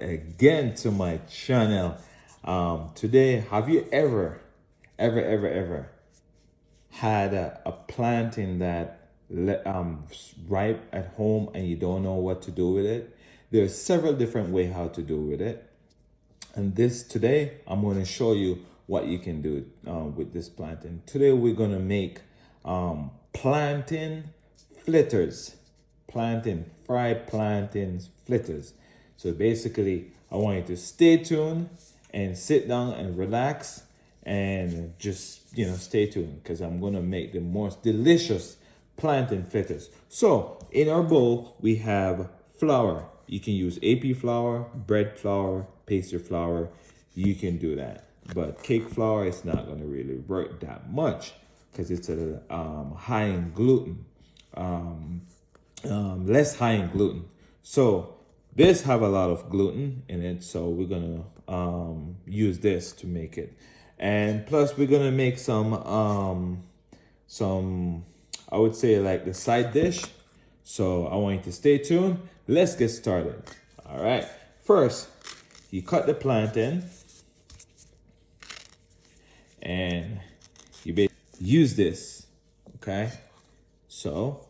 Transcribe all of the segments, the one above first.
again to my channel. Today, have you ever had a plantain that ripe at home and you don't know what to do with it? There's several different ways how to do with it. And today, I'm going to show you what you can do with this plantain. Today, we're going to make plantain flitters. Fried plantain flitters. So basically, I want you to stay tuned and sit down and relax and just, stay tuned because I'm going to make the most delicious plantain fritters. So in our bowl, we have flour. You can use AP flour, bread flour, pastry flour. You can do that. But cake flour is not going to really work that much because it's high in gluten. Less high in gluten. So this have a lot of gluten in it, so we're gonna use this to make it. And plus we're gonna make some I would say like the side dish. So I want you to stay tuned. Let's get started. All right. First, you cut the plantain and you basically use this. Okay. So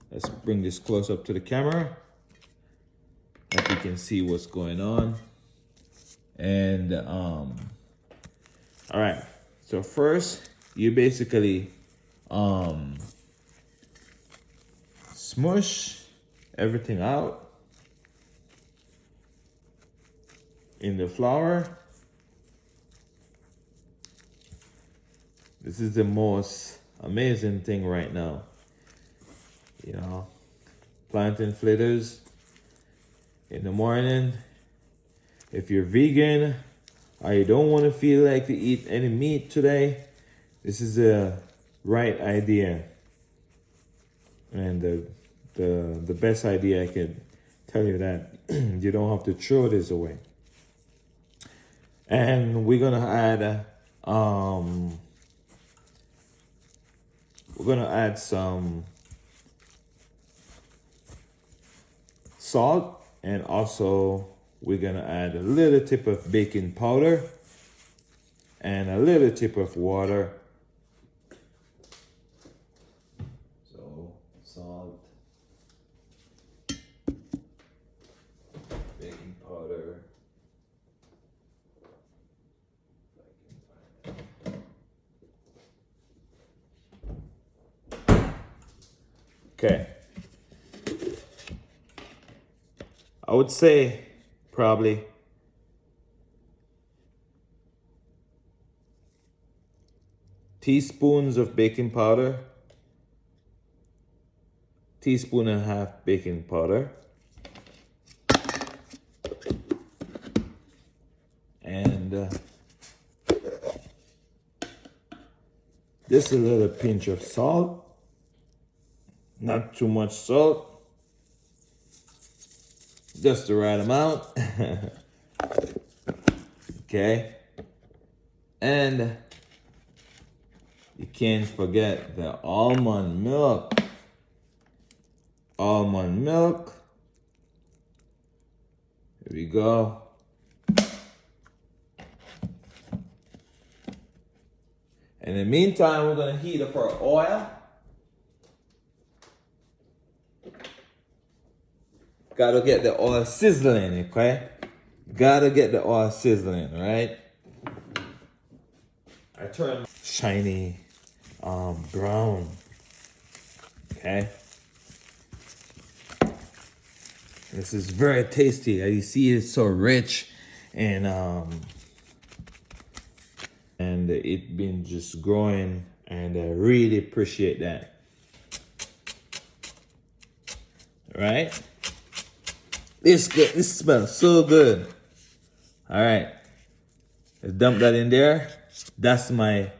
let's bring this close up to the camera that you can see what's going on. And all right, so first you basically smush everything out in the flour. This is the most amazing thing right now. Plantain fritters in the morning. If you're vegan or you don't want to feel like to eat any meat today, this is the right idea and the best idea. I can tell you that. You don't have to throw this away. And we're gonna add some salt, and also we're gonna add a little tip of baking powder and a little tip of water. So salt, baking powder, okay. I would say probably teaspoons of baking powder, teaspoon and a half baking powder, and just a little pinch of salt, not too much salt. Just the right amount. Okay. And you can't forget the almond milk. Almond milk. Here we go. In the meantime, we're going to heat up our oil. Gotta get the oil sizzling, okay? Gotta get the oil sizzling, right? I turn shiny brown, okay? This is very tasty. As you see, it's so rich and it been just growing, and I really appreciate that. All right? This good. This smells so good. All right, let's dump that in there. That's my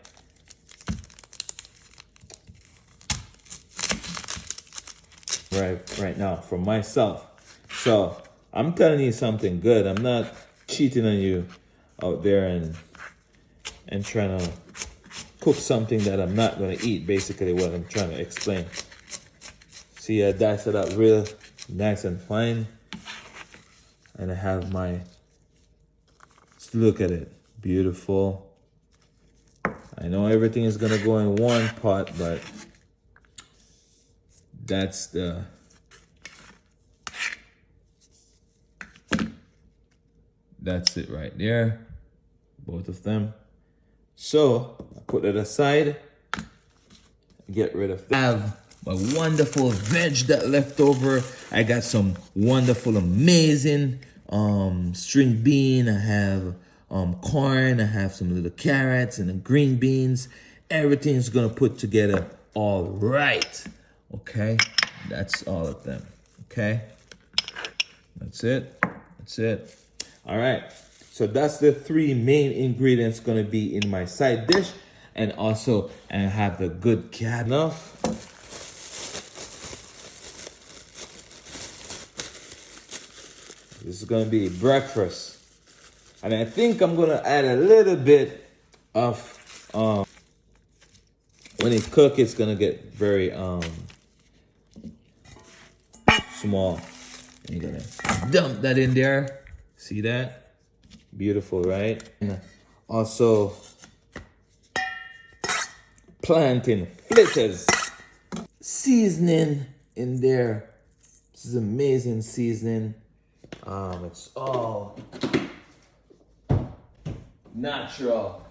right now for myself. So I'm telling you something good. I'm not cheating on you out there and trying to cook something that I'm not going to eat. Basically, what I'm trying to explain. See, I dice it up real nice and fine. And I have my, let's look at it. Beautiful. I know everything is gonna go in one pot, but that's it right there. Both of them. So I put it aside. Get rid of that. I have my wonderful veg that left over. I got some wonderful, amazing string bean. I have corn. I have some little carrots and the green beans. Everything's gonna put together all right. Okay, that's all of them. Okay, that's it. That's it. All right. So that's the three main ingredients gonna be in my side dish. And also, I have the good cabbage. Enough. This is gonna be breakfast. And I think I'm gonna add a little bit of, when it cooks, it's gonna get very small. And you're gonna dump that in there. See that? Beautiful, right? And also, plantain flitters. Seasoning in there. This is amazing seasoning. It's all natural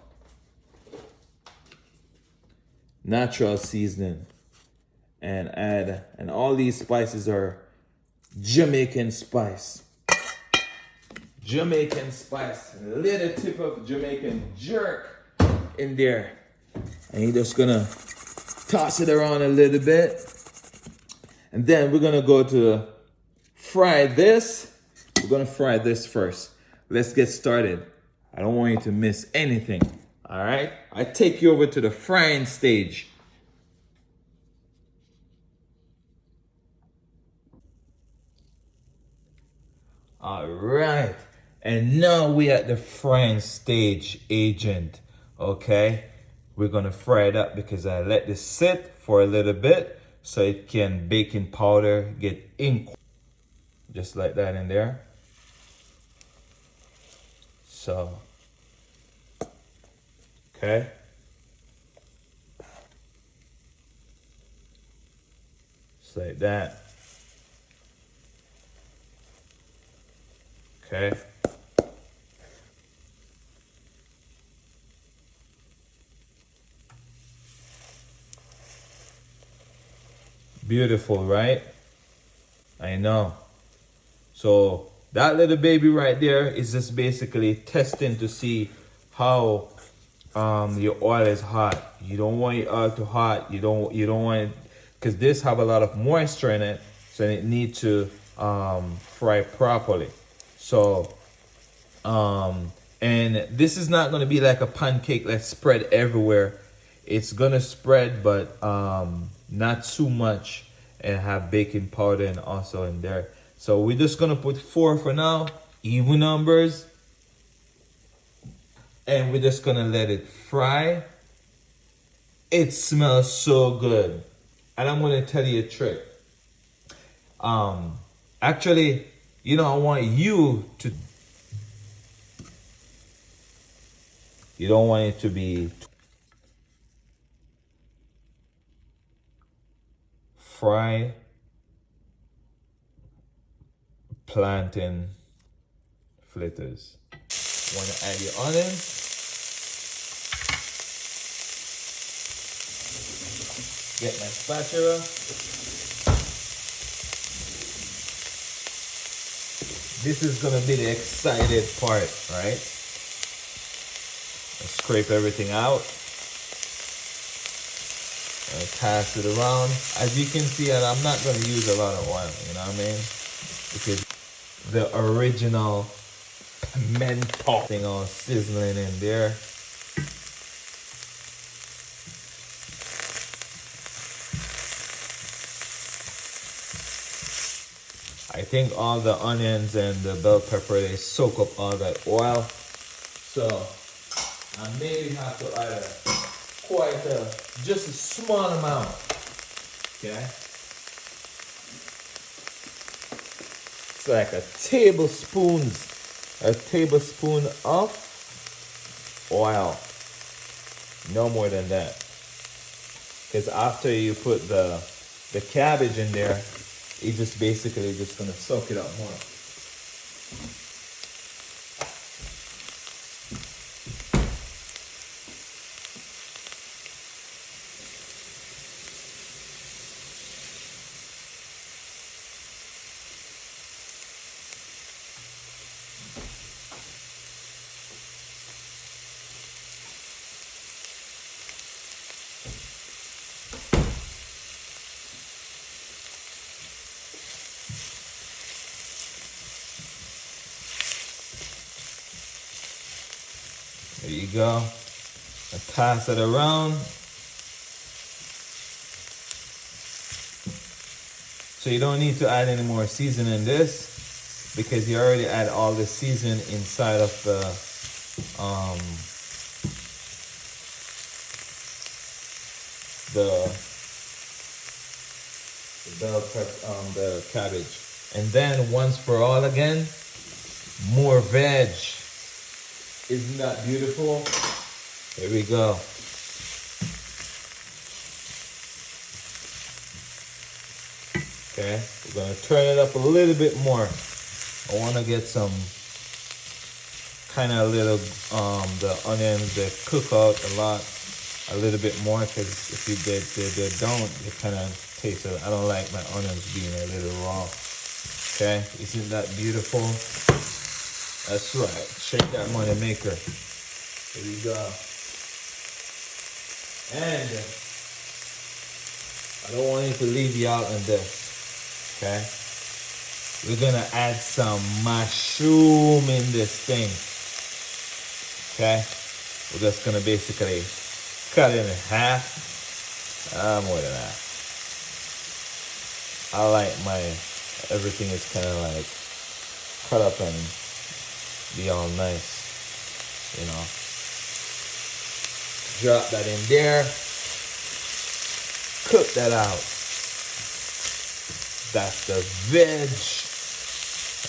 seasoning. And all these spices are Jamaican spice. Jamaican spice, a little tip of Jamaican jerk in there. And you're just gonna toss it around a little bit. And then we're gonna go to fry this. We're gonna fry this first. Let's get started. I don't want you to miss anything, all right? I take you over to the frying stage. All right. And now we at the frying stage, agent, okay? We're gonna fry it up because I let this sit for a little bit so it can baking powder get in. Just like that in there. So, okay. Just like that. Okay. Beautiful, right? I know. So that little baby right there is just basically testing to see how your oil is hot. You don't want your oil too hot. You don't want it, because this have a lot of moisture in it, so it need to fry properly. So and this is not going to be like a pancake that's spread everywhere. It's gonna spread, but not too much, and have baking powder and also in there. So we're just gonna put 4 for now, even numbers, and we're just gonna let it fry. It smells so good, and I'm gonna tell you a trick. Actually, I want you to. You don't want it to be. Fry plantain flitters. Want to add your onions. Get my spatula. This is gonna be the excited part, right? Let's scrape everything out. Pass it around. As you can see, and I'm not going to use a lot of oil, you know what I mean? Because the original menthol thing all sizzling in there. I think all the onions and the bell pepper, they soak up all that oil. So I maybe have to add just a small amount. Okay. It's like a tablespoon of oil. No more than that. Because after you put the cabbage in there, you just basically just gonna soak it up more. There you go. And pass it around. So you don't need to add any more seasoning in this because you already add all the seasoning inside of the bell pepper, the cabbage. And then once for all again, more veg. Isn't that beautiful? Here we go. Okay, we're gonna turn it up a little bit more. I wanna get some kind of little, the onions that cook out a little bit more, because if you they don't, it kind of tastes, I don't like my onions being a little raw. Okay, isn't that beautiful? That's right, shake that money maker. Here we go. And I don't want you to leave you out on this. Okay, we're gonna add some mushroom in this thing. Okay, we're just gonna basically cut it in half. More than that. I like my everything is kind of like cut up and be all nice, you know. Drop that in there. Cook that out. That's the veg.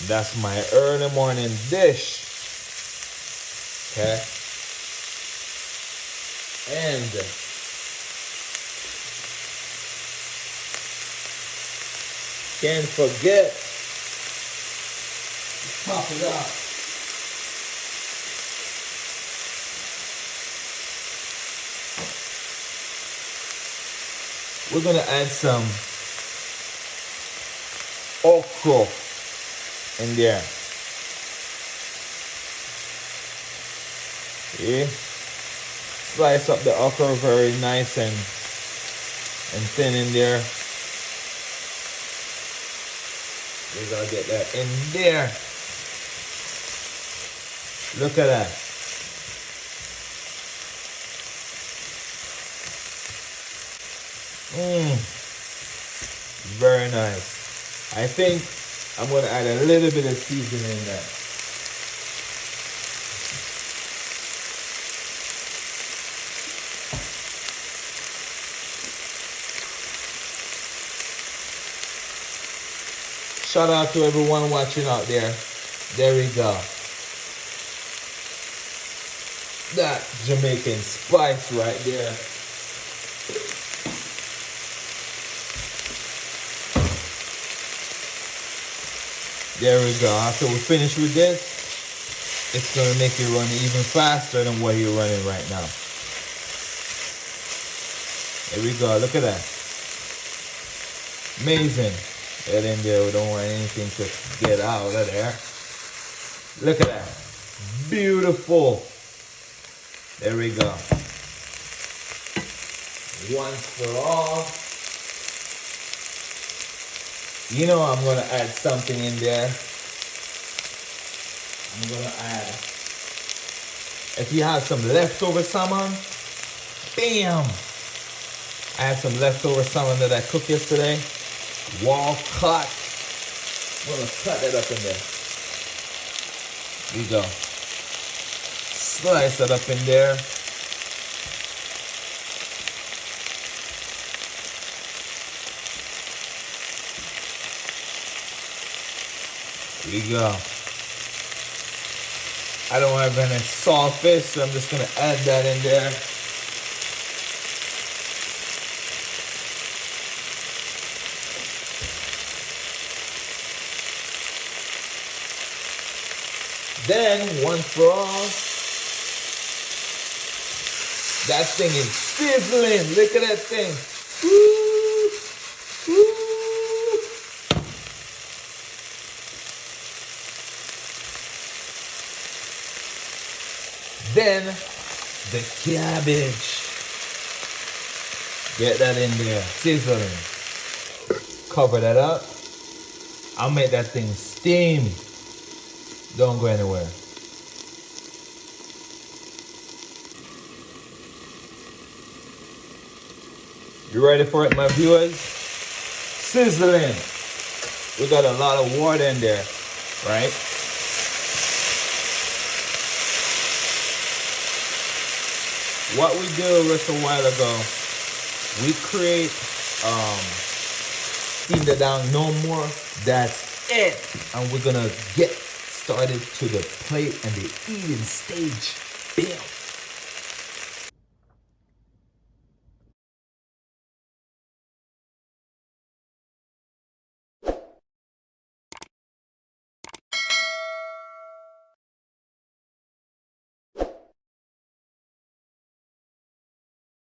And that's my early morning dish. Okay. And can't forget, top it up. We're gonna add some okra in there. Yeah. Slice up the okra very nice and thin in there. We gotta get that in there. Look at that. Very nice. I think I'm gonna add a little bit of seasoning in there. Shout out to everyone watching out there. There we go. That Jamaican spice right there. There we go. After we finish with this, it's gonna make you run even faster than what you're running right now. There we go. Look at that. Amazing. Get in there. We don't want anything to get out of there. Look at that. Beautiful. There we go. Once for all. You know I'm going to add something in there. I'm going to add, if you have some leftover salmon, bam! I have some leftover salmon that I cooked yesterday. Wall cut. I'm going to cut that up in there. There you go. Slice it up in there. Here you go. I don't have any saltfish, so I'm just gonna add that in there. Then, once for all, that thing is sizzling. Look at that thing. Woo! Woo! Then, the cabbage. Get that in there, sizzling. Cover that up. I'll make that thing steam. Don't go anywhere. You ready for it, my viewers? Sizzling. We got a lot of water in there, right? What we did just a while ago, we create steam that down no more. That's it. And we're gonna get started to the plate and the eating stage. Bam.